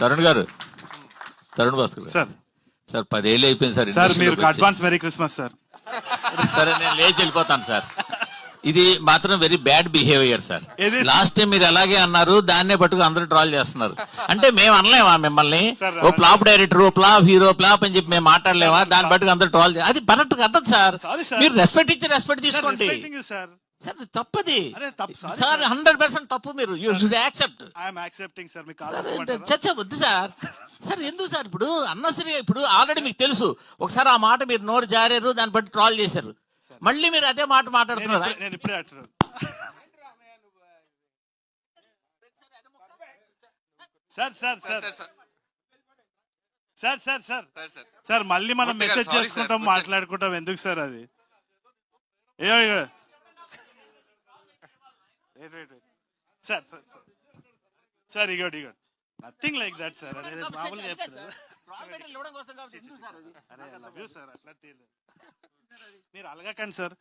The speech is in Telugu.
తరుణ్ గారు, తరుణ్ భాస్కర్ గారు. సార్ సార్ 10 ఏళ్ళు అయిపోయింది సార్ సార్ మీరు ఇండస్ట్రీలోకి వచ్చి. Advance merry Christmas sir. సరే నేను లేచి వెళ్ళిపోతాను సార్. ఇది మాత్రం వెరీ బ్యాడ్ బిహేవియర్ సార్. ఏది? లాస్ట్ టైం మీరు అలాగే అన్నారు, దాన్నే పట్టుకు అందరూ ట్రాల్ చేస్తున్నారు. అంటే మేము అనలేమా మిమ్మల్ని సార్, ఓ ఫ్లాప్ డైరెక్టర్, ఓ ఫ్లాప్ హీరో, ఫ్లాప్ అని చెప్పి మేము మాట్లాడలేమా? దాన్ని పట్టుకు అందరూ ట్రాల్ అది పన్నట్టు కద్దదు సార్. Sorry, sir. మీరు రెస్పెక్ట్ ఇచ్చి రెస్పెక్ట్ తీసుకోండి సార్. సార్. ఇది తప్పది అరే తప్పు సార్. సార్, 100% తప్పు. మీరు you should accept. I'm accepting sir. మీకు చర్చ వద్దు సార్. సార్ ఎందుకు సార్ ఇప్పుడు అన్నసరిగా ఇప్పుడు ఆల్రెడీ మీకు తెలుసు ఒకసారి ఆ మాట మీరు నోరు జారారు, దాన్ని బట్టి ట్రాల్ చేశారు. మళ్ళీ మీరు అదే మాట మాట్లాడుతున్నారు. నేను ఇప్పుడే అంటున్నాను sir. Sir sir sir sir sir sir మళ్ళీ మనం మెసేజ్ చేసుకుంటాం, మాట్లాడుకుంటాం. ఎందుకు సార్ అది? సార్ సార్ సార్ ఇగోటి నథింగ్ లైక్ దట్ సార్. అదే మామూలుగా చెప్తారు. అరే లవ్ యూ సార్. అట్లా మీరు అలగకండి సార్.